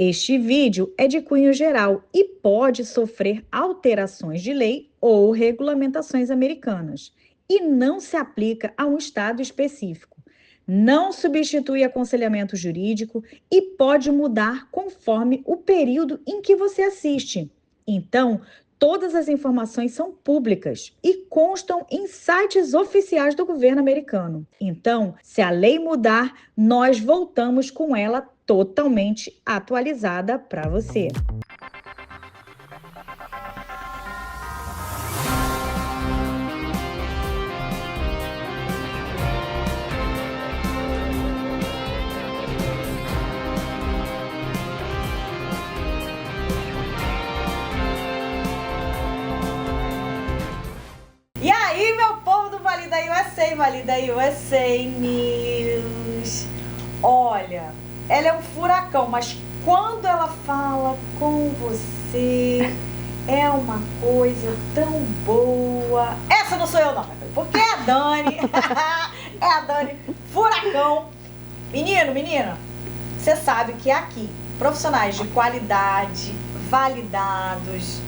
Este vídeo é de cunho geral e pode sofrer alterações de lei ou regulamentações americanas e não se aplica a um estado específico. Não substitui aconselhamento jurídico e pode mudar conforme o período em que você assiste. Então, todas as informações são públicas e constam em sites oficiais do governo americano. Então, se a lei mudar, nós voltamos com ela totalmente atualizada para você. E aí, meu povo do Valida USA News. Olha, ela é um furacão, mas quando ela fala com você, é uma coisa tão boa. Essa não sou eu não, porque é a Dani. É a Dani, furacão. Menina, você sabe que aqui, profissionais de qualidade, validados,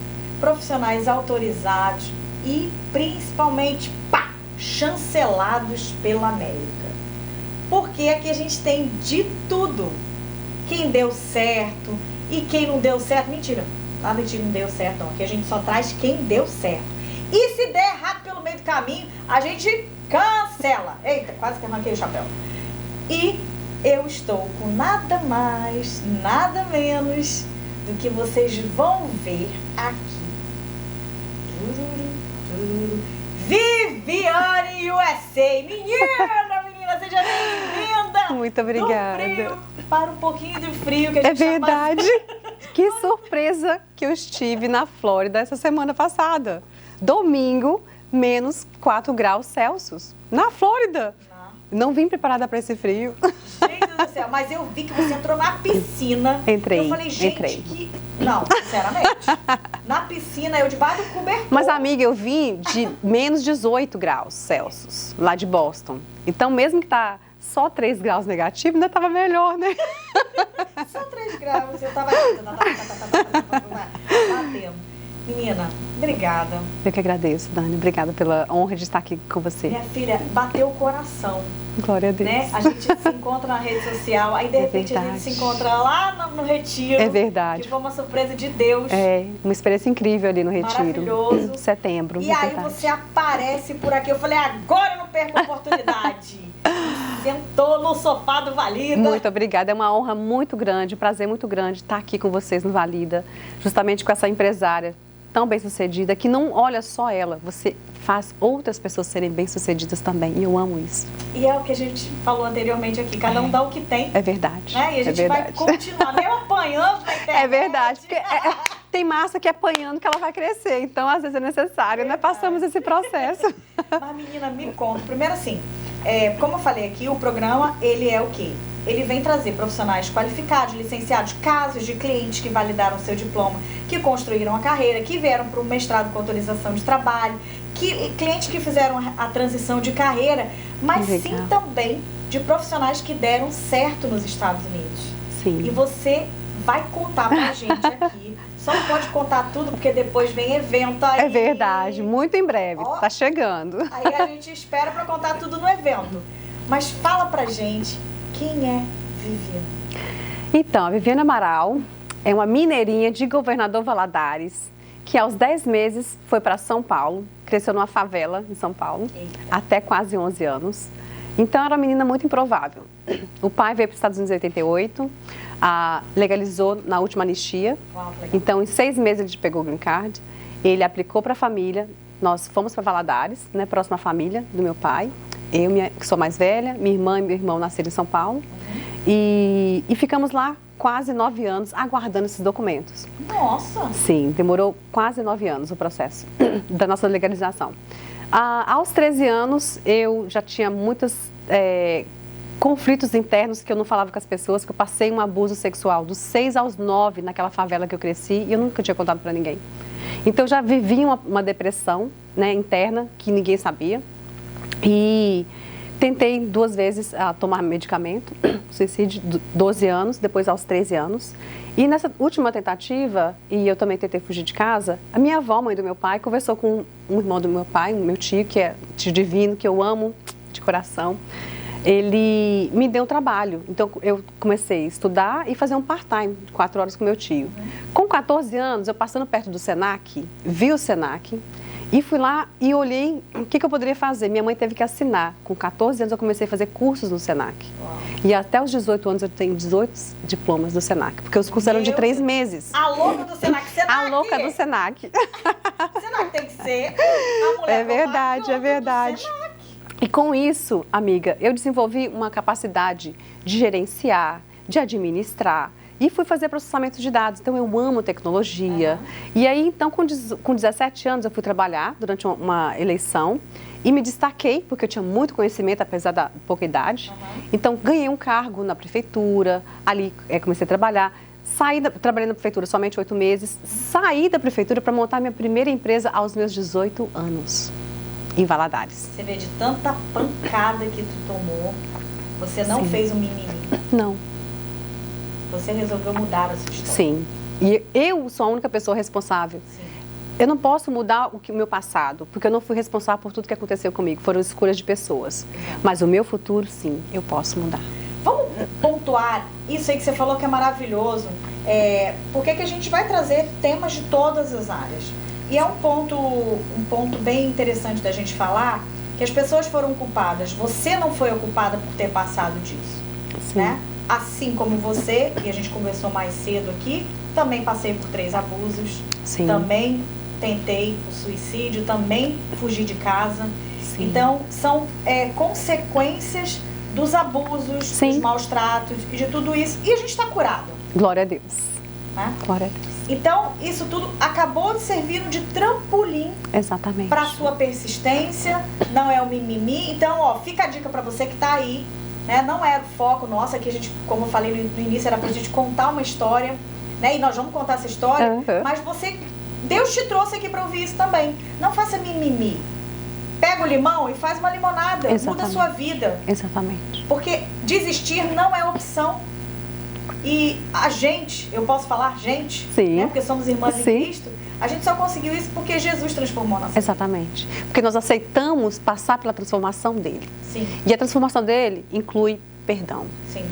profissionais autorizados e principalmente, chancelados pela América. Porque aqui a gente tem de tudo. Quem deu certo e quem não deu certo. Mentira, nada de não deu certo não. Aqui a gente só traz quem deu certo. E se der errado pelo meio do caminho, a gente cancela. Eita, quase que arranquei o chapéu. E eu estou com nada mais, nada menos do que vocês vão ver aqui. Viviane USA. Menina, seja bem-vinda. Muito obrigada. Do frio para um pouquinho do frio que a gente É verdade. Que surpresa que eu estive na Flórida essa semana passada. Domingo, menos 4 graus Celsius. Na Flórida. Não vim preparada para esse frio. Gente do céu, mas eu vi que você entrou na piscina. Entrei. Eu falei, gente, que... Não, sinceramente. Na piscina, eu debaixo do cobertor. Mas, amiga, eu vim de menos 18 graus Celsius, lá de Boston. Então, mesmo que tá só 3 graus negativo, ainda tava melhor, né? Só 3 graus, eu tava batendo. Menina, obrigada. Eu que agradeço, Dani. Obrigada pela honra de estar aqui com você. Minha filha, bateu o coração. Glória a Deus. Né? A gente se encontra na rede social, aí de repente a gente se encontra lá no retiro. É verdade. Que foi uma surpresa de Deus. É, uma experiência incrível ali no retiro. Maravilhoso. Setembro. E aí você aparece por aqui. Eu falei, agora eu não perco a oportunidade. Sentou no sofá do Valida. Muito obrigada. É uma honra muito grande, um prazer muito grande estar aqui com vocês no Valida. Justamente com essa empresária tão bem-sucedida, que não olha só ela, você faz outras pessoas serem bem-sucedidas também. E eu amo isso. E é o que a gente falou anteriormente aqui, cada um dá o que tem. É verdade. Né? E a gente vai continuar mesmo apanhando na internet. É verdade, porque tem massa que é apanhando que ela vai crescer, então às vezes é necessário, né? Passamos esse processo. Mas, menina, me conta. Primeiro assim, como eu falei aqui, o programa, ele é o quê? Ele vem trazer profissionais qualificados, licenciados, casos de clientes que validaram seu diploma, que construíram a carreira, que vieram para o mestrado com autorização de trabalho, clientes que fizeram a transição de carreira, mas sim também de profissionais que deram certo nos Estados Unidos. Sim. E você vai contar pra gente aqui. Só não pode contar tudo, porque depois vem evento aí. É verdade, muito em breve, tá chegando. Aí a gente espera para contar tudo no evento. Mas fala pra gente, quem é Viviane? Então, a Viviane Amaral é uma mineirinha de Governador Valadares, que aos 10 meses foi para São Paulo, cresceu numa favela em São Paulo, até quase 11 anos. Então, era uma menina muito improvável. O pai veio para os Estados Unidos em 88, legalizou na última anistia. Então, em 6 meses ele pegou o Green Card, ele aplicou para a família, nós fomos para Valadares, né, próxima família do meu pai. Eu, que sou mais velha, minha irmã e meu irmão nasceram em São Paulo. E ficamos lá quase 9 anos aguardando esses documentos. Nossa! Sim, demorou quase 9 anos o processo da nossa legalização. Aos 13 anos, eu já tinha muitos conflitos internos que eu não falava com as pessoas, que eu passei um abuso sexual dos 6 aos 9 naquela favela que eu cresci e eu nunca tinha contado para ninguém. Então, eu já vivi uma depressão, né, interna que ninguém sabia. E Tentei 2 vezes tomar medicamento, suicídio, 12 anos, depois aos 13 anos. E nessa última tentativa, e eu também tentei fugir de casa, a minha avó, mãe do meu pai, conversou com um irmão do meu pai, meu tio, que é tio divino, que eu amo de coração. Ele me deu um trabalho, então eu comecei a estudar e fazer um part-time, 4 horas com meu tio. Com 14 anos, eu passando perto do Senac, vi o Senac e fui lá e olhei o que eu poderia fazer. Minha mãe teve que assinar. Com 14 anos eu comecei a fazer cursos no Senac. Uau. E até os 18 anos eu tenho 18 diplomas do Senac, porque os cursos eram de 3 meses. A louca do Senac, A louca do Senac. Senac tem que ser a mulher. É verdade, é verdade. E com isso, amiga, eu desenvolvi uma capacidade de gerenciar, de administrar e fui fazer processamento de dados. Então, eu amo tecnologia. E aí, então, com 17 anos, eu fui trabalhar durante uma eleição e me destaquei, porque eu tinha muito conhecimento, apesar da pouca idade. Então, ganhei um cargo na prefeitura, ali comecei a trabalhar. Trabalhei na prefeitura somente 8 meses, saí da prefeitura para montar minha primeira empresa aos meus 18 anos. Em Valadares. Você vê de tanta pancada que tu tomou, você não fez um mimimi. Não. Você resolveu mudar a sua história. Sim. E eu sou a única pessoa responsável. Sim. Eu não posso mudar o meu passado, porque eu não fui responsável por tudo que aconteceu comigo. Foram escolhas de pessoas. Mas o meu futuro, sim, eu posso mudar. Vamos pontuar isso aí que você falou que é maravilhoso. Porque que a gente vai trazer temas de todas as áreas. E é um ponto bem interessante da gente falar, que as pessoas foram culpadas. Você não foi culpada por ter passado disso. Sim. Né? Assim como você, e a gente conversou mais cedo aqui, também passei por 3 abusos. Sim. Também tentei o suicídio, também fugi de casa. Sim. Então, são consequências dos abusos, sim, dos maus tratos e de tudo isso. E a gente está curado. Glória a Deus. Né? Glória a Deus. Então, isso tudo acabou de servir de trampolim para a sua persistência, não é o mimimi. Então, ó, fica a dica para você que está aí, né? Não era o foco nosso, aqui a gente, como eu falei no início, era para a gente contar uma história, né? E nós vamos contar essa história, mas Deus te trouxe aqui para ouvir isso também. Não faça mimimi. Pega o limão e faz uma limonada, muda a sua vida. Exatamente. Porque desistir não é opção. E a gente, eu posso falar gente, né? Porque somos irmãs em Cristo, a gente só conseguiu isso porque Jesus transformou nossa vida. Exatamente. Porque nós aceitamos passar pela transformação dele. Sim. E a transformação dele inclui perdão. Sim.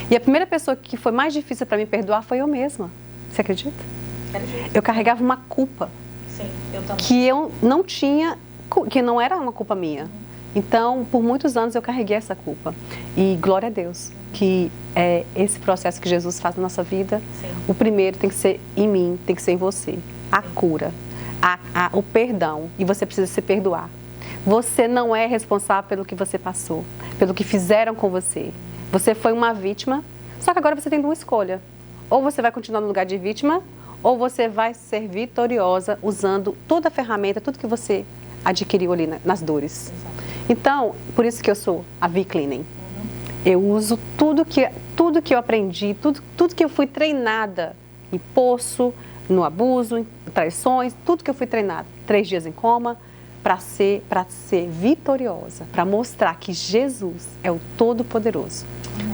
E a primeira pessoa que foi mais difícil para me perdoar foi eu mesma. Você acredita? Acredito. Eu carregava uma culpa. Sim, eu também. Que eu não tinha, que não era uma culpa minha. Então, por muitos anos eu carreguei essa culpa. E glória a Deus, que é esse processo que Jesus faz na nossa vida. Sim. O primeiro tem que ser em mim, tem que ser em você. A cura, o perdão. E você precisa se perdoar. Você não é responsável pelo que você passou, pelo que fizeram com você. Você foi uma vítima, só que agora você tem uma escolha. Ou você vai continuar no lugar de vítima, ou você vai ser vitoriosa usando toda a ferramenta, tudo que você adquiriu ali nas dores. Exato. Então, por isso que eu sou a V-Cleaning. Eu uso tudo que eu aprendi, tudo que eu fui treinada em poço, no abuso, em traições, tudo que eu fui treinada. 3 dias em coma, para ser vitoriosa, para mostrar que Jesus é o Todo-Poderoso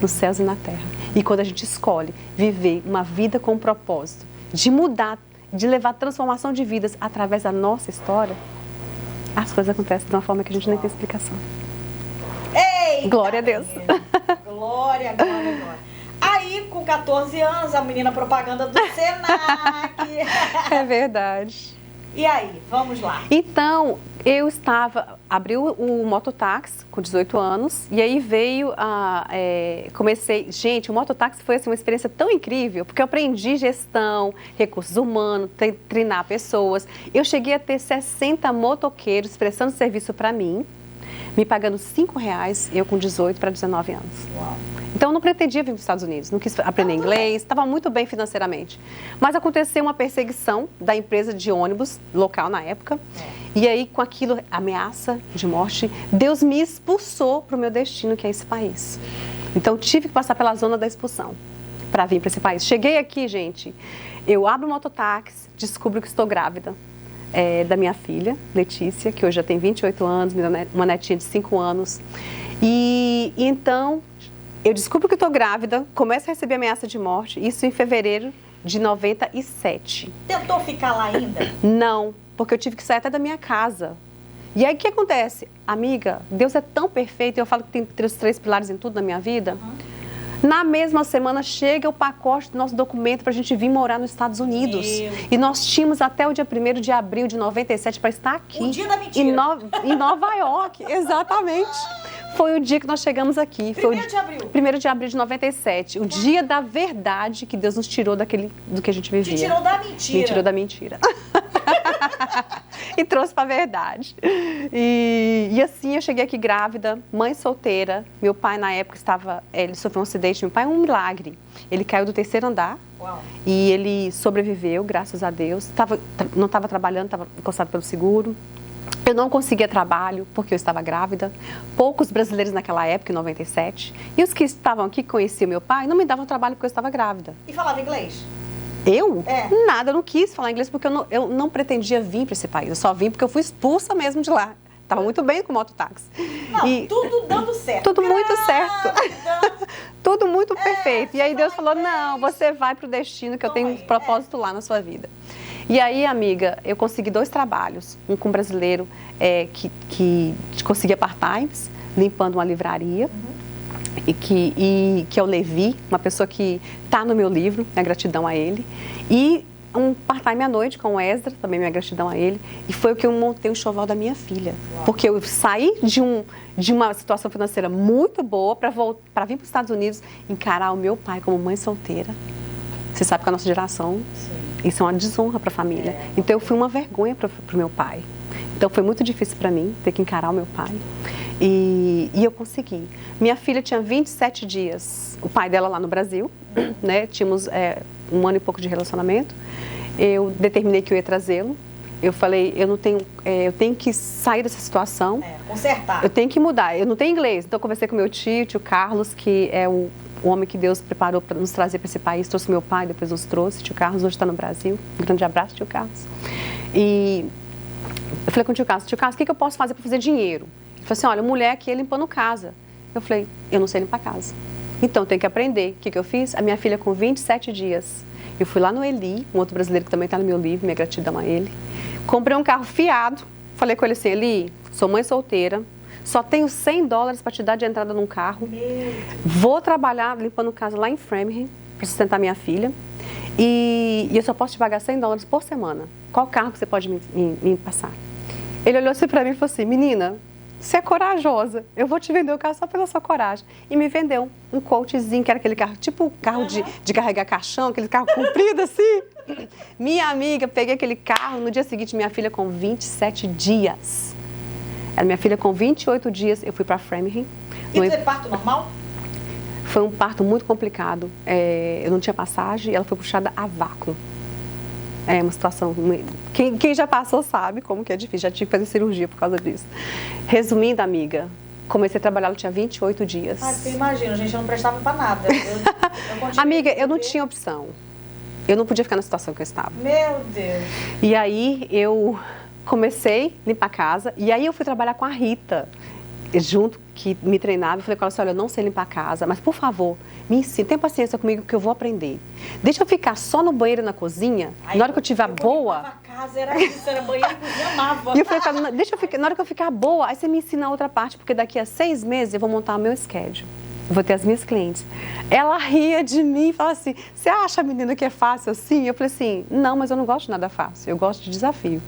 nos céus e na terra. E quando a gente escolhe viver uma vida com propósito, de mudar, de levar transformação de vidas através da nossa história, as coisas acontecem de uma forma que a gente nem tem explicação. Eita, glória a Deus. Glória. Aí, com 14 anos, a menina propaganda do Senac. É verdade. E aí, vamos lá. Então, abriu o mototáxi com 18 anos, e aí gente, o mototáxi foi assim, uma experiência tão incrível, porque eu aprendi gestão, recursos humanos, treinar pessoas. Eu cheguei a ter 60 motoqueiros prestando serviço para mim, me pagando R$5, eu com 18 para 19 anos. Uau. Então, eu não pretendia vir para os Estados Unidos, não quis aprender inglês, estava muito bem financeiramente. Mas aconteceu uma perseguição da empresa de ônibus local na época, e aí, com aquilo, ameaça de morte, Deus me expulsou para o meu destino, que é esse país. Então, tive que passar pela zona da expulsão para vir para esse país. Cheguei aqui, gente, eu abro o mototáxi, descubro que estou grávida da minha filha, Letícia, que hoje já tem 28 anos, uma netinha de 5 anos. E então, eu descubro que estou grávida, começo a receber ameaça de morte, isso em fevereiro de 97. Tentou ficar lá ainda? Não, porque eu tive que sair até da minha casa. E aí, o que acontece? Amiga, Deus é tão perfeito, e eu falo que tem os 3 pilares em tudo na minha vida. Na mesma semana, chega o pacote do nosso documento para a gente vir morar nos Estados Unidos. E nós tínhamos até o dia 1º de abril de 97 para estar aqui. O dia da mentira. Em Nova York, exatamente. Foi o dia que nós chegamos aqui. 1º de abril. 1º de abril de 97. O dia da verdade que Deus nos tirou do que a gente vivia. Te tirou da mentira. Me tirou da mentira. E trouxe para a verdade. E assim eu cheguei aqui grávida, mãe solteira. Meu pai na época ele sofreu um acidente. Meu pai é um milagre. Ele caiu do 3º andar. Uau. E ele sobreviveu, graças a Deus. Não estava trabalhando, estava encostado pelo seguro. Eu não conseguia trabalho porque eu estava grávida. Poucos brasileiros naquela época, em 97. E os que estavam aqui, que conheciam meu pai, não me davam trabalho porque eu estava grávida. E falava inglês? Eu? É. Nada, eu não quis falar inglês porque eu não pretendia vir para esse país. Eu só vim porque eu fui expulsa mesmo de lá. Estava muito bem com o mototáxi. Não, tudo dando certo. Tudo muito certo. Tudo muito perfeito. E aí Deus falou, não, você vai para o destino que eu tenho um propósito lá na sua vida. E aí, amiga, eu consegui 2 trabalhos. Um com um brasileiro que conseguia part-times, limpando uma livraria. E que é o Levi, uma pessoa que está no meu livro, minha gratidão a ele. E um part-time à noite com o Esdra, também minha gratidão a ele. E foi o que eu montei o enxoval da minha filha. Uau. Porque eu saí de uma situação financeira muito boa para vir para os Estados Unidos, encarar o meu pai como mãe solteira. Você sabe que a nossa geração, isso é uma desonra para a família. Então eu fui uma vergonha para o meu pai. Então foi muito difícil para mim ter que encarar o meu pai. E eu consegui. Minha filha tinha 27 dias, o pai dela lá no Brasil, né? Tínhamos 1 ano e pouco de relacionamento. Eu determinei que eu ia trazê-lo. Eu falei, eu tenho que sair dessa situação. Consertar. Eu tenho que mudar. Eu não tenho inglês. Então eu conversei com meu tio Carlos, que é o homem que Deus preparou para nos trazer para esse país. Trouxe meu pai, depois nos trouxe. Tio Carlos hoje está no Brasil. Um grande abraço, tio Carlos. E eu falei com o tio Carlos, o que eu posso fazer para fazer dinheiro? Ele falou assim, olha, mulher aqui é limpando casa. Eu falei, eu não sei limpar casa. Então, eu tenho que aprender. O que eu fiz? A minha filha com 27 dias, eu fui lá no Eli, um outro brasileiro que também está no meu livro, minha gratidão a ele. Comprei um carro fiado. Falei com ele assim, Eli, sou mãe solteira, só tenho $100 para te dar de entrada num carro. Vou trabalhar limpando casa lá em Framingham para sustentar minha filha. E eu só posso te pagar $100 por semana. Qual carro que você pode me passar? Ele olhou assim para mim e falou assim, menina, você é corajosa, eu vou te vender o carro só pela sua coragem. E me vendeu um coachzinho, que era aquele carro, tipo carro de carregar caixão, aquele carro comprido assim. Minha amiga, peguei aquele carro, no dia seguinte minha filha com 27 dias. Era minha filha com 28 dias, eu fui para Framingham. E teve parto normal? Foi um parto muito complicado. Eu não tinha passagem e ela foi puxada a vácuo. É uma situação... Quem já passou sabe como que é difícil. Já tive que fazer cirurgia por causa disso. Resumindo, amiga, comecei a trabalhar, ela tinha 28 dias. Você imagina, gente, eu não prestava pra nada. Amiga, eu não tinha opção. Eu não podia ficar na situação que eu estava. Meu Deus. E aí eu comecei a limpar a casa. E aí eu fui trabalhar com a Rita, junto, que me treinava. Eu falei com ela assim, olha, eu não sei limpar a casa, mas por favor, me ensine, tenha paciência comigo que eu vou aprender. Deixa eu ficar só no banheiro e na cozinha, aí, na hora que eu tiver boa... A casa era isso, era banheiro e cozinha, amava. E eu falei, na hora que eu ficar boa, aí você me ensina a outra parte, porque daqui a 6 meses eu vou montar o meu schedule. Eu vou ter as minhas clientes. Ela ria de mim e fala assim, você acha, menina, que é fácil assim? Eu falei assim, não, mas eu não gosto de nada fácil, eu gosto de desafio.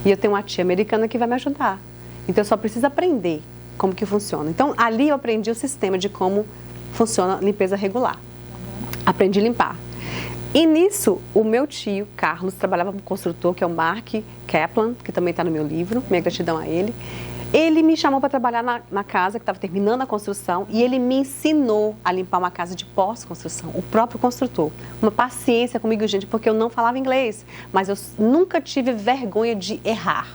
E eu tenho uma tia americana que vai me ajudar. Então eu só preciso aprender como que funciona. Então ali eu aprendi o sistema de como funciona a limpeza regular. Aprendi a limpar. E nisso, o meu tio, Carlos, trabalhava com um construtor, que é o Mark Kaplan, que também está no meu livro, minha gratidão a ele. Ele me chamou para trabalhar na casa que estava terminando a construção e ele me ensinou a limpar uma casa de pós-construção, o próprio construtor. Uma paciência comigo, gente, porque eu não falava inglês, mas eu nunca tive vergonha de errar.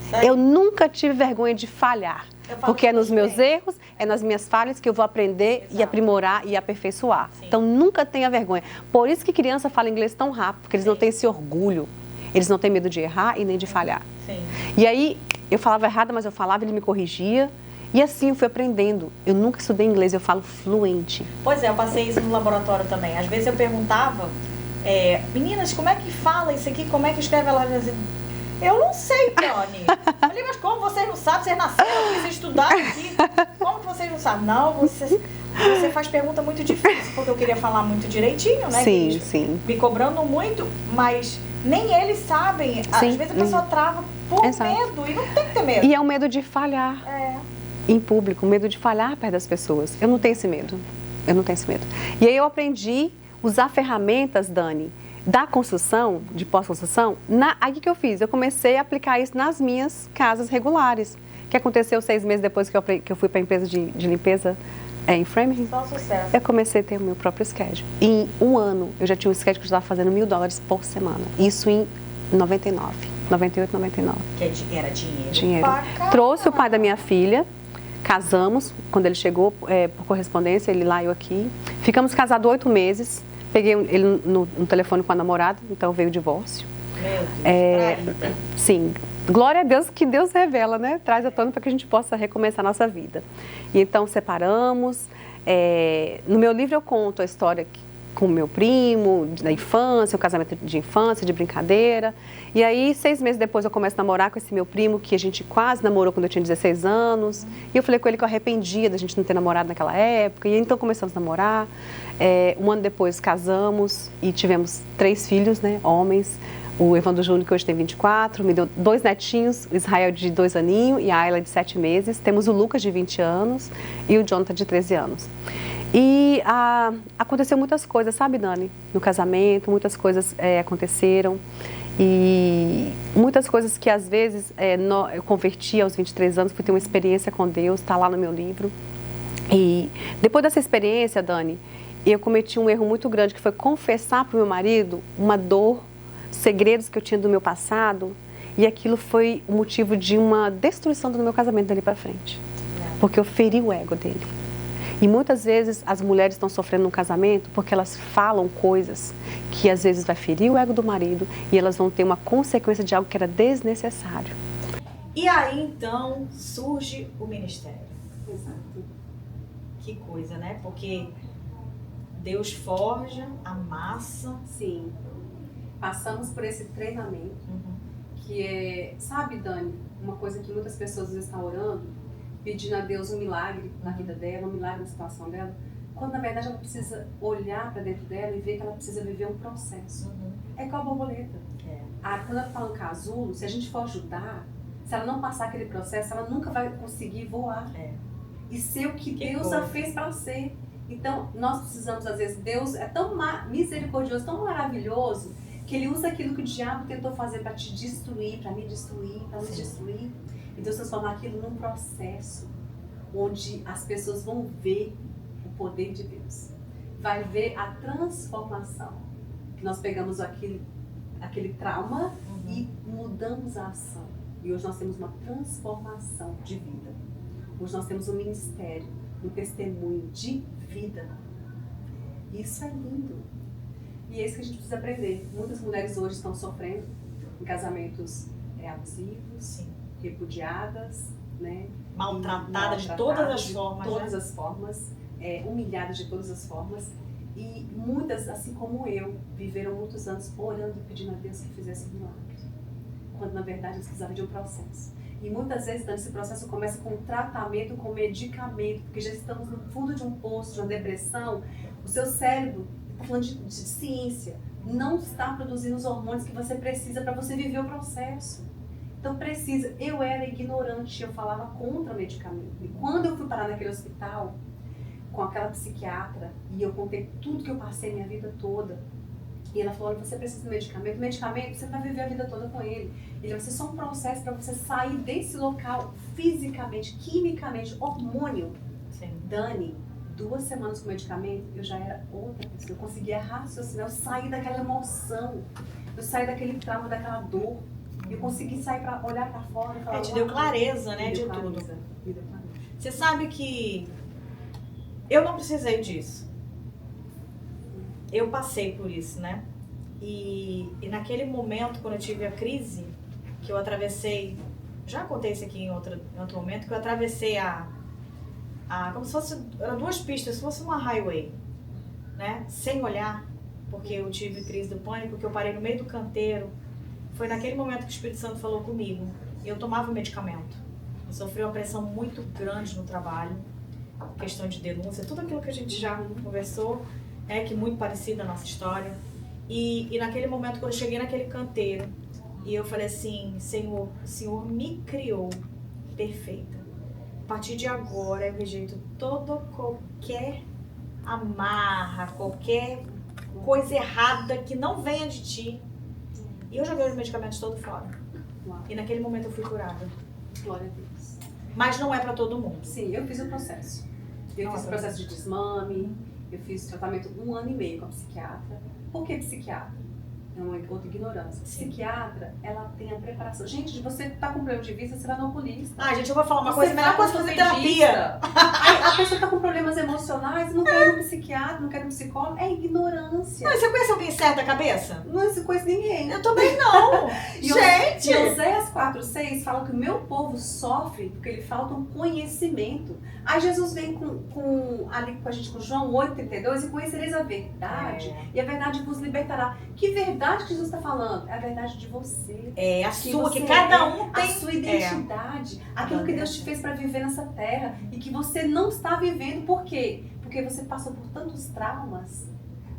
Sério? Eu nunca tive vergonha de falhar, porque é nos meus erros, é nas minhas falhas que eu vou aprender e aprimorar e aperfeiçoar. Sim. Então, nunca tenha vergonha. Por isso que criança fala inglês tão rápido, porque eles não têm esse orgulho. Eles não têm medo de errar e nem de falhar. Sim. E aí, eu falava errado, mas eu falava, ele me corrigia. E assim eu fui aprendendo. Eu nunca estudei inglês, eu falo fluente. Pois é, eu passei isso no laboratório também. Às vezes eu perguntava, meninas, como é que fala isso aqui? Como é que escreve ela? Eu não sei, Tony. Eu falei, mas como vocês não sabem? Vocês nasceram aqui, vocês estudaram aqui. Como que vocês não sabem? Não, você faz pergunta muito difícil, porque eu queria falar muito direitinho, né? Sim, sim. Me cobrando muito, mas nem eles sabem. Às vezes a pessoa trava por medo e não tem que ter medo. E é o medo de falhar em público, o medo de falhar perto das pessoas. Eu não tenho esse medo. Eu não tenho esse medo. E aí eu aprendi a usar ferramentas, Dani, da construção, de pós-construção. Aí o que eu fiz? Eu comecei a aplicar isso nas minhas casas regulares. Que aconteceu 6 meses depois que eu fui para a empresa de limpeza em Framingham. Só sucesso. Eu comecei a ter o meu próprio schedule. Em 1 ano, eu já tinha um schedule que eu estava fazendo $1.000 por semana. Isso em 98, 99. Que era dinheiro. Dinheiro. Trouxe o pai da minha filha, casamos, quando ele chegou, por correspondência, ele lá e eu aqui. Ficamos casados 8 meses. Peguei ele no telefone com a namorada, então veio o divórcio. Meu Deus, sim, glória a Deus que Deus revela, né? Traz à tona para que a gente possa recomeçar a nossa vida. E então separamos. No meu livro eu conto a história com o meu primo, da infância, o casamento de infância, de brincadeira. E aí, 6 meses depois, eu começo a namorar com esse meu primo, que a gente quase namorou quando eu tinha 16 anos. E eu falei com ele que eu arrependia da gente não ter namorado naquela época. E então começamos a namorar. 1 ano depois, casamos e tivemos 3 filhos, né, homens. O Evandro Júnior, que hoje tem 24, me deu 2 netinhos, o Israel de 2 aninhos e a Ayla de 7 meses. Temos o Lucas de 20 anos e o Jonathan de 13 anos. E aconteceu muitas coisas, sabe, Dani? No casamento, muitas coisas aconteceram. E muitas coisas que às vezes eu converti aos 23 anos, fui ter uma experiência com Deus, está lá no meu livro. E depois dessa experiência, Dani, eu cometi um erro muito grande, que foi confessar para o meu marido uma dor, segredos que eu tinha do meu passado, e aquilo foi o motivo de uma destruição do meu casamento dali para frente. Porque eu feri o ego dele. E muitas vezes as mulheres estão sofrendo no casamento porque elas falam coisas que às vezes vai ferir o ego do marido e elas vão ter uma consequência de algo que era desnecessário. E aí então surge o ministério. Exato. Que coisa, né? Porque Deus forja, amassa. Sim. Passamos por esse treinamento que sabe, Dani, uma coisa que muitas pessoas estão orando, pedindo a Deus um milagre na vida dela, um milagre na situação dela, quando na verdade ela precisa olhar para dentro dela e ver que ela precisa viver um processo. É igual a borboleta. Quando ela fala um casulo, se a gente for ajudar, se ela não passar aquele processo, ela nunca vai conseguir voar. E ser o que Deus a fez para ser. Então, nós precisamos, às vezes, Deus é tão misericordioso, tão maravilhoso, que Ele usa aquilo que o diabo tentou fazer para te destruir, para me destruir, para nos destruir. E Deus transformar aquilo num processo onde as pessoas vão ver o poder de Deus. Vai ver a transformação. Que nós pegamos aquele trauma e mudamos a ação. E hoje nós temos uma transformação de vida. Hoje nós temos um ministério, um testemunho de vida. Isso é lindo. E é isso que a gente precisa aprender. Muitas mulheres hoje estão sofrendo em casamentos abusivos, repudiadas, né? Maltratadas de todas as formas. Todas as formas, humilhadas de todas as formas. E muitas, assim como eu, viveram muitos anos orando e pedindo a Deus que fizesse um milagre. Quando na verdade eles precisavam de um processo. E muitas vezes esse processo começa com tratamento, com medicamento, porque já estamos no fundo de um poço, de uma depressão. O seu cérebro, está falando de ciência, não está produzindo os hormônios que você precisa para você viver o processo. Então precisa. Eu era ignorante, eu falava contra medicamento. E quando eu fui parar naquele hospital, com aquela psiquiatra, e eu contei tudo que eu passei minha vida toda, e ela falou, olha, você precisa de medicamento, você vai viver a vida toda com ele. Ele vai ser só um processo para você sair desse local fisicamente, quimicamente, hormônio. Sim. Dani, 2 semanas com medicamento, eu já era outra pessoa. Eu conseguia raciocinar, eu saí daquela emoção, eu saí daquele trauma, daquela dor. Eu consegui sair para olhar para fora e falar... te deu clareza, né, de tudo. Me deu clareza. Você sabe que eu não precisei disso. Eu passei por isso, né? E naquele momento, quando eu tive a crise, que eu atravessei... Já contei isso aqui em outro momento, que eu atravessei a como se fosse, eram 2 pistas, se fosse uma highway, né? Sem olhar, porque eu tive crise do pânico, porque eu parei no meio do canteiro. Foi naquele momento que o Espírito Santo falou comigo. Eu tomava medicamento. Eu sofri uma pressão muito grande no trabalho, questão de denúncia, tudo aquilo que a gente já conversou, que é muito parecida a nossa história. E naquele momento, quando eu cheguei naquele canteiro, e eu falei assim, Senhor, o Senhor me criou perfeita. A partir de agora eu rejeito qualquer amarra, qualquer coisa errada que não venha de ti. E eu joguei os medicamentos todos fora. Uau. E naquele momento eu fui curada. Glória a Deus. Mas não é pra todo mundo. Sim, eu fiz o processo. Eu fiz o processo de desmame, eu fiz tratamento 1 ano e meio com a psiquiatra. Por que psiquiatra? É uma outra ignorância. Sim. Psiquiatra, ela tem a preparação. Gente, você tá com problema de vista, você vai no oculista. Gente, eu vou falar uma Você coisa, a melhor coisa é fazer terapia. Aí a pessoa tá com problemas emocionais, não quer ir no psiquiatra, não quer ir no psicólogo. É ignorância. Não, você conhece alguém certo da cabeça? Não conheço ninguém. Eu também não. Gente! E Oséias 4:6 fala que o meu povo sofre porque lhe falta um conhecimento. Aí Jesus vem ali com a gente, com João 8:32, e conhecereis a verdade, e a verdade vos libertará. Que verdade que Jesus está falando? É a verdade de você. É a Que sua, você que cada é um tem a sua identidade, aquilo que Deus te fez para viver nessa terra e que você não está vivendo. Por quê? Porque você passou por tantos traumas,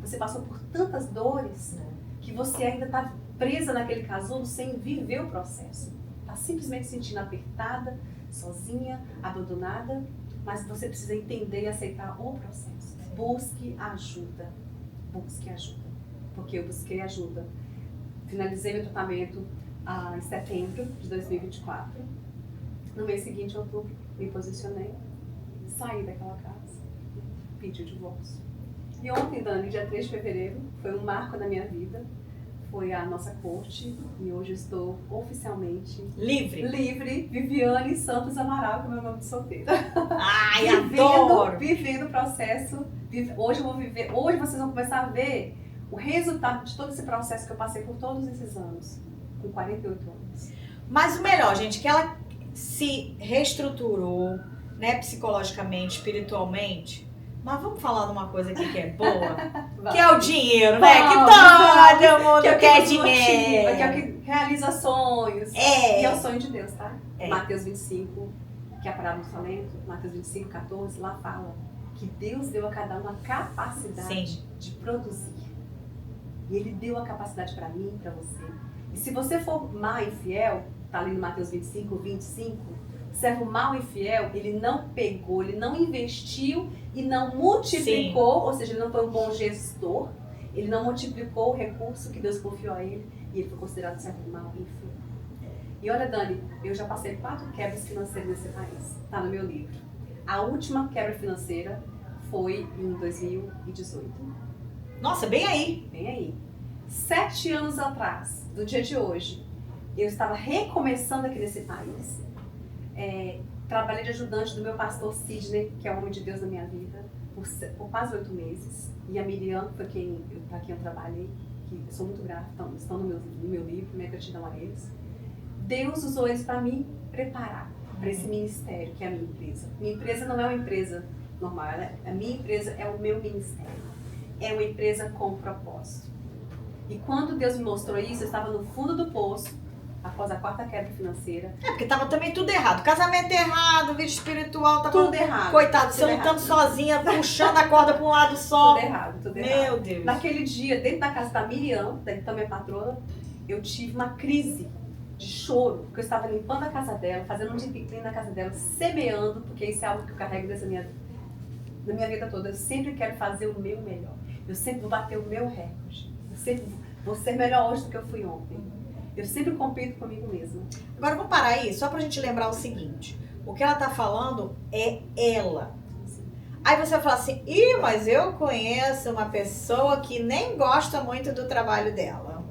você passou por tantas dores, que você ainda está presa naquele casulo sem viver o processo. Está simplesmente se sentindo apertada, sozinha, abandonada, mas você precisa entender e aceitar o processo. Busque ajuda. Busque ajuda. Porque eu busquei ajuda. Finalizei meu tratamento em setembro de 2024. No mês seguinte, em outubro, me posicionei, saí daquela casa, pedi o divórcio. E ontem, Dani, dia 3 de fevereiro, foi um marco na minha vida. Foi a nossa corte e hoje eu estou oficialmente livre, Viviane Santos Amaral, que é o meu nome de solteira. Ai, adoro! Vivendo o processo. Hoje vocês vão começar a ver o resultado de todo esse processo que eu passei por todos esses anos, com 48 anos. Mas o melhor, gente, que ela se reestruturou, né, psicologicamente, espiritualmente. Mas vamos falar de uma coisa aqui que é boa, que é o dinheiro, né? Que todo mundo quer dinheiro. Que é o que realiza sonhos. E é o sonho de Deus, tá? Mateus 25, que é a parábola do talento, Mateus 25, 14, lá fala que Deus deu a cada um a capacidade de produzir. E Ele deu a capacidade para mim e para você. E se você for má e fiel, tá ali no Mateus 25, 25, servo mau e fiel, ele não pegou, ele não investiu e não multiplicou, ou seja, ele não foi um bom gestor, ele não multiplicou o recurso que Deus confiou a ele e ele foi considerado servo mau e fiel. E olha, Dani, eu já passei 4 quebras financeiras nesse país, tá no meu livro. A última quebra financeira foi em 2018. Nossa, bem aí. Bem aí. 7 anos atrás, do dia de hoje, eu estava recomeçando aqui nesse país. Trabalhei de ajudante do meu pastor Sidney, que é o homem de Deus na minha vida, por quase 8 meses. E a Miriam, para quem eu trabalhei, que eu sou muito grata, estão no meu livro, minha gratidão a eles. Deus usou eles para me preparar para esse ministério, que é a minha empresa. Minha empresa não é uma empresa normal, a minha empresa é o meu ministério. É uma empresa com propósito. E quando Deus me mostrou isso, eu estava no fundo do poço, após a 4ª quebra financeira. Porque tava também tudo errado. Casamento errado, vida espiritual, tava tudo errado. Coitado, você lutando sozinha, puxando a corda para um lado só. Tudo errado, tudo errado. Meu Deus. Naquele dia, dentro da casa da Miriam, então minha patrona, eu tive uma crise de choro, porque eu estava limpando a casa dela, fazendo um disciplina na casa dela, semeando, porque isso é algo que eu carrego na minha vida toda. Eu sempre quero fazer o meu melhor. Eu sempre vou bater o meu recorde. Eu sempre vou ser melhor hoje do que eu fui ontem. Eu sempre compito comigo mesma. Agora vamos parar aí, só pra gente lembrar o seguinte. O que ela tá falando é ela. Aí você vai falar assim, mas eu conheço uma pessoa que nem gosta muito do trabalho dela.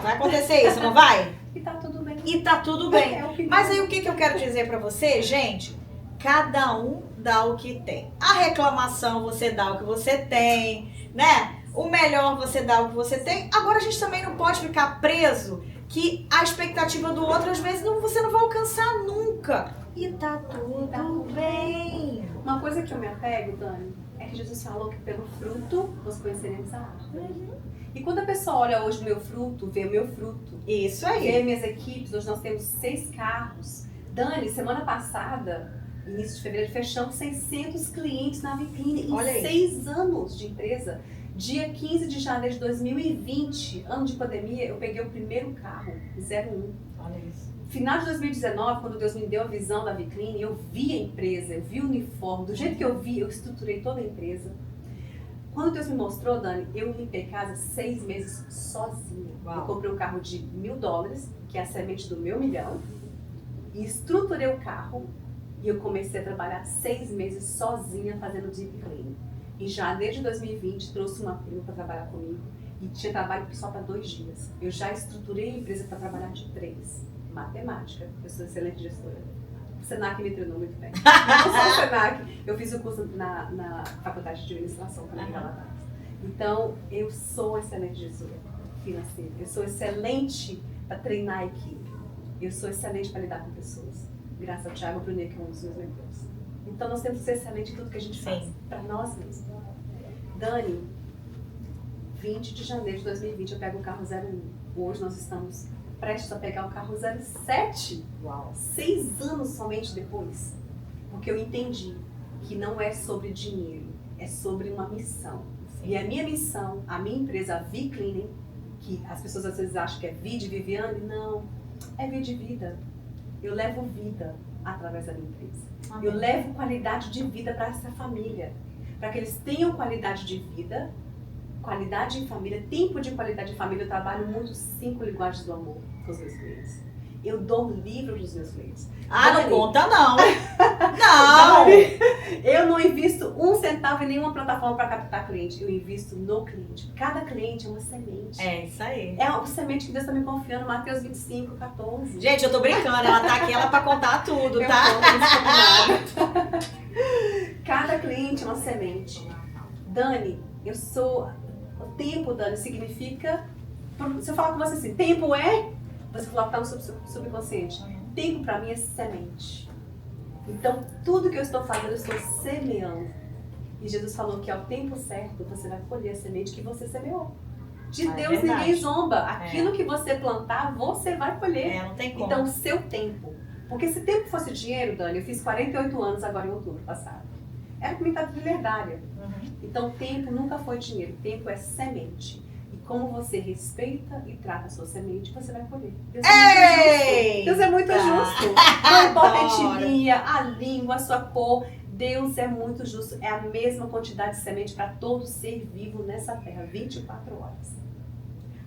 Vai acontecer isso, não vai? E tá tudo bem. E tá tudo bem. Mas aí o que eu quero dizer pra você, gente? Cada um dá o que tem. A reclamação você dá o que você tem, né? O melhor você dá o que você tem. Agora a gente também não pode ficar preso que a expectativa do outro, às vezes, você não vai alcançar nunca. E tá tudo bem. Uma coisa que eu me apego, Dani, é que Jesus falou que pelo fruto nós conheceremos a árvore. E quando a pessoa olha hoje o meu fruto, vê o meu fruto. Isso aí. Vê minhas equipes, hoje nós temos 6 carros. Dani, semana passada, início de fevereiro, fechamos 600 clientes na Vicline em 6 anos de empresa. Dia 15 de janeiro de 2020, ano de pandemia, eu peguei o primeiro carro, 01. Olha isso. Final de 2019, quando Deus me deu a visão da Vicline, eu vi a empresa, eu vi o uniforme, do jeito que eu vi, eu estruturei toda a empresa. Quando Deus me mostrou, Dani, eu limpei casa 6 meses sozinha. Uau. Eu comprei um carro de $1.000, que é a semente do meu milhão, e estruturei o carro e eu comecei a trabalhar 6 meses sozinha fazendo deep clean. Em janeiro de 2020, trouxe uma prima para trabalhar comigo e tinha trabalho só para 2 dias. Eu já estruturei a empresa para trabalhar de 3. Matemática, eu sou excelente gestora. O Senac me treinou muito bem. Não só o Senac, eu fiz o curso na faculdade de administração também em Galatasaray. Então, eu sou excelente gestora financeira. Eu sou excelente para treinar a equipe. Eu sou excelente para lidar com pessoas. Graças ao Thiago Brunet, que é um dos meus mentores. Então, nós temos que ser excelente em tudo que a gente faz. Para nós mesmos. Dani, 20 de janeiro de 2020, eu pego o carro 01. Hoje nós estamos prestes a pegar o carro 07. Uau. 6 anos somente depois. Porque eu entendi que não é sobre dinheiro, é sobre uma missão. E a minha missão, a minha empresa, a V-Cleaning, que as pessoas às vezes acham que é V de Viviane, não, é V de vida. Eu levo vida através da minha empresa. Amém. Eu levo qualidade de vida para essa família. Para que eles tenham qualidade de vida, qualidade em família, tempo de qualidade em família. Eu trabalho muito 5 linguagens do amor com os meus clientes. Eu dou livro para os meus clientes. Ah, Dani, não conta não. Não. Dani, eu não invisto 1 centavo em nenhuma plataforma para captar cliente. Eu invisto no cliente. Cada cliente é uma semente. É isso aí. É uma semente que Deus está me confiando. Mateus 25, 14. Gente, eu tô brincando, ela tá aqui para contar tudo, tá? Cada cliente é uma semente. Dani, eu sou... O tempo, Dani, significa... Se eu falar com você assim, tempo é... Você falou que está no subconsciente. Tempo para mim é semente. Então, tudo que eu estou fazendo, eu estou semeando. E Jesus falou que ao tempo certo, você vai colher a semente que você semeou. De Deus ninguém zomba. Aquilo que você plantar, você vai colher. Não tem como. Então, seu tempo. Porque se tempo fosse dinheiro, Dani, eu fiz 48 anos agora em outubro passado. Era comunidade libertária. Então, tempo nunca foi dinheiro. Tempo é semente. E como você respeita e trata a sua semente, você vai colher. Deus é muito justo. Não importa a etnia, a língua, a sua cor. Deus é muito justo. É a mesma quantidade de semente para todo ser vivo nessa terra. 24 horas.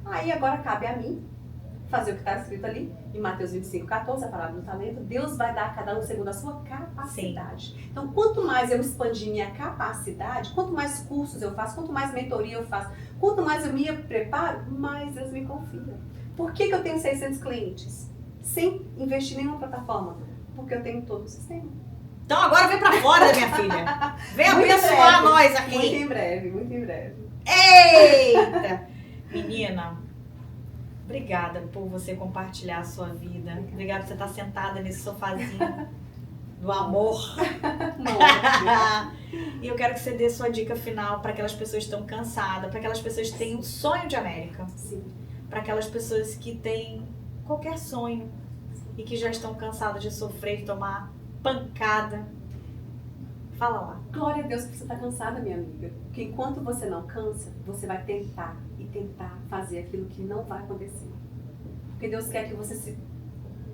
Aí agora cabe a mim fazer o que está escrito ali, em Mateus 25, 14, a palavra do talento. Deus vai dar a cada um segundo a sua capacidade. Sim. Então, quanto mais eu expandir minha capacidade, quanto mais cursos eu faço, quanto mais mentoria eu faço, quanto mais eu me preparo, mais Deus me confia. Por que eu tenho 600 clientes? Sem investir em nenhuma plataforma? Porque eu tenho todo o sistema. Então agora vem pra fora, minha filha. Vem abençoar nós aqui. Muito em breve, muito em breve. Eita! Menina, obrigada por você compartilhar a sua vida. Obrigada por você estar sentada nesse sofazinho do amor. E eu quero que você dê sua dica final para aquelas pessoas que estão cansadas, para aquelas pessoas que têm um sonho de América. Sim. Para aquelas pessoas que têm qualquer sonho e que já estão cansadas de sofrer, de tomar pancada. Fala lá. Glória a Deus que você está cansada, minha amiga. Porque enquanto você não cansa, você vai tentar e tentar fazer aquilo que não vai acontecer. Porque Deus quer que você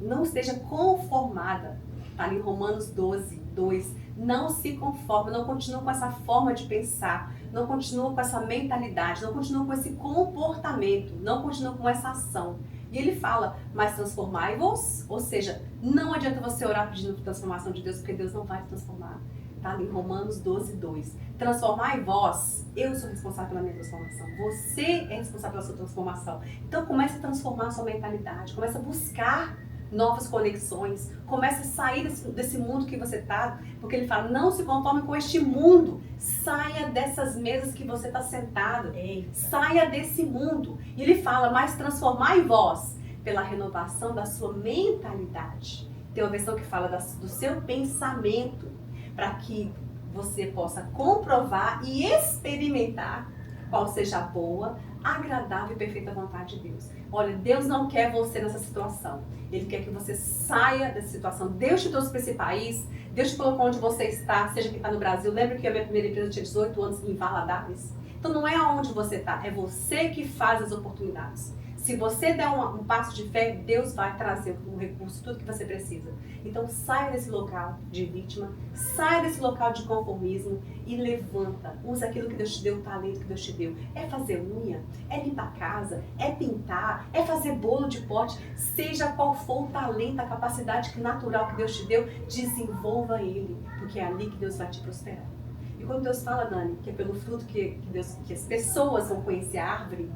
não esteja conformada. Está ali em Romanos 12, 2. Não se conforma, não continua com essa forma de pensar, não continua com essa mentalidade, não continua com esse comportamento, não continua com essa ação. E ele fala, mas transformai-vos, ou seja, não adianta você orar pedindo transformação de Deus, porque Deus não vai te transformar. Está ali em Romanos 12, 2. Transformai-vos, eu sou responsável pela minha transformação, você é responsável pela sua transformação. Então comece a transformar a sua mentalidade, comece a buscar novas conexões, comece a sair desse mundo que você está, porque ele fala, não se conforme com este mundo, saia dessas mesas que você está sentado, saia desse mundo. E ele fala, mas transformai-vos pela renovação da sua mentalidade. Tem uma versão que fala do seu pensamento, para que você possa comprovar e experimentar qual seja a boa, agradável e perfeita vontade de Deus. Olha, Deus não quer você nessa situação. Ele quer que você saia dessa situação. Deus te trouxe para esse país, Deus te colocou onde você está, seja que está no Brasil. Lembra que a minha primeira empresa tinha 18 anos em Valadares? Então não é onde você está, é você que faz as oportunidades. Se você der um passo de fé, Deus vai trazer o recurso, tudo que você precisa. Então saia desse local de vítima, saia desse local de conformismo e levanta. Usa aquilo que Deus te deu, o talento que Deus te deu. É fazer unha, é limpar a casa, é pintar, é fazer bolo de pote. Seja qual for o talento, a capacidade natural que Deus te deu, desenvolva ele, porque é ali que Deus vai te prosperar. E quando Deus fala, Dani, que é pelo fruto que as pessoas vão conhecer a árvore,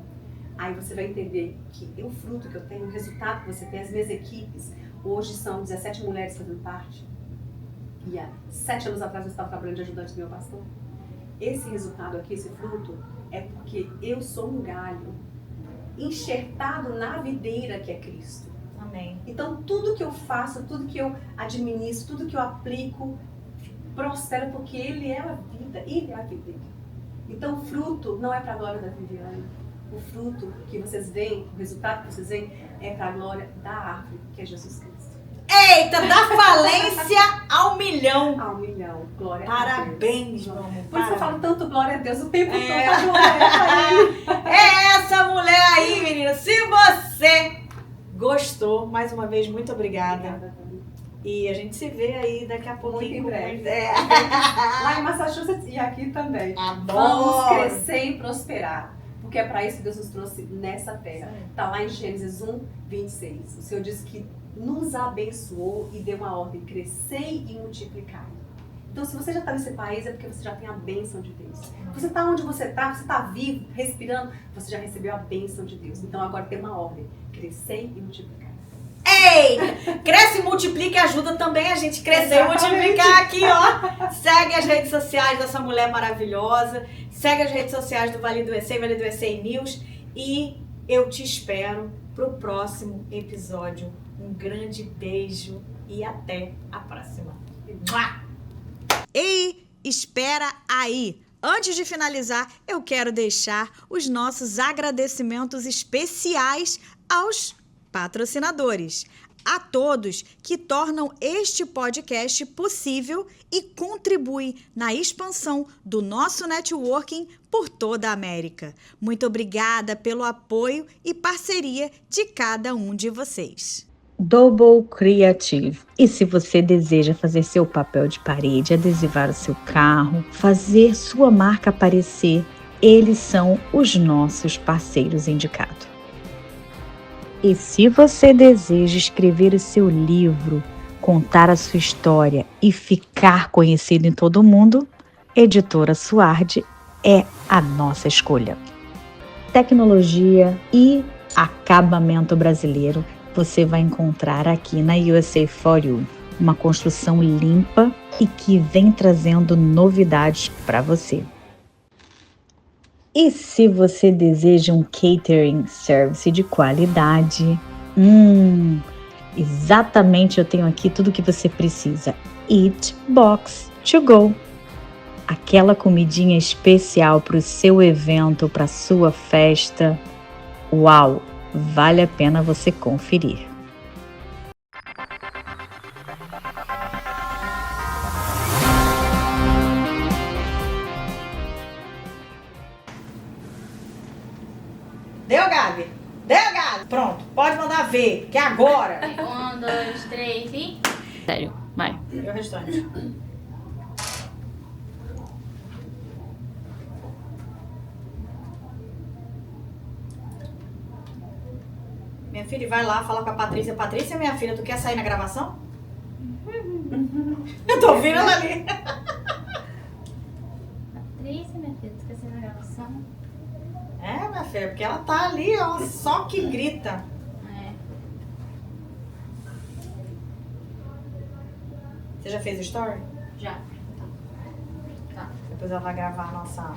aí você vai entender que o fruto que eu tenho, o resultado que você tem, as minhas equipes, hoje são 17 mulheres fazendo parte. E há 7 anos atrás eu estava trabalhando de ajudante do meu pastor. Esse resultado aqui, esse fruto, é porque eu sou um galho enxertado na videira que é Cristo. Amém. Então tudo que eu faço, tudo que eu administro, tudo que eu aplico, prospera porque Ele é a vida, Ele é a videira. Então o fruto não é para a glória da Viviane. O fruto que vocês veem, o resultado que vocês veem, é para a glória da árvore, que é Jesus Cristo. Eita, da falência ao milhão. Ao milhão, glória Parabéns, a Deus. meu amor. Por isso eu falo tanto glória a Deus o tempo todo. É essa mulher aí, menina. Se você gostou, mais uma vez, muito obrigada. Obrigada. E a gente se vê aí daqui a pouquinho. Muito em breve. É. Lá em Massachusetts e aqui também. Adoro. Vamos crescer e prosperar. Porque é para isso que Deus nos trouxe nessa terra. Está lá em Gênesis 1, 26. O Senhor disse que nos abençoou e deu uma ordem: crescei e multiplicai. Então, se você já está nesse país, é porque você já tem a bênção de Deus. Você está onde você está vivo, respirando, você já recebeu a bênção de Deus. Então, agora tem uma ordem: crescei e multiplicai. Ei! Cresce e multiplica e ajuda também a gente crescer e multiplicar aqui, ó. Segue as redes sociais dessa mulher maravilhosa. Segue as redes sociais do Vale do EC, Vale do EC News. E eu te espero pro próximo episódio. Um grande beijo e até a próxima. Ei, espera aí! Antes de finalizar, eu quero deixar os nossos agradecimentos especiais aos patrocinadores, a todos que tornam este podcast possível e contribuem na expansão do nosso networking por toda a América. Muito obrigada pelo apoio e parceria de cada um de vocês. Double Creative. E se você deseja fazer seu papel de parede, adesivar o seu carro, fazer sua marca aparecer, eles são os nossos parceiros indicados. E se você deseja escrever o seu livro, contar a sua história e ficar conhecido em todo mundo, Editora Suardi é a nossa escolha. Tecnologia e acabamento brasileiro você vai encontrar aqui na USA For You. Uma construção limpa e que vem trazendo novidades para você. E se você deseja um catering service de qualidade, exatamente, eu tenho aqui tudo que você precisa. Eat Box to Go. Aquela comidinha especial para o seu evento, para a sua festa. Uau, vale a pena você conferir. Deu, Gabi? Deu, Gabi? Pronto, pode mandar ver, que é agora. 1, 2, 3 e... Sério, vai. E o restante? Minha filha, vai lá falar com a Patrícia. Patrícia, minha filha, tu quer sair na gravação? Eu tô ouvindo ela ali. Patrícia, minha filha, tu quer ser na gravação? É, minha filha, porque ela tá ali, ó, só que grita. É. Você já fez o story? Já. Tá. Depois ela vai gravar a nossa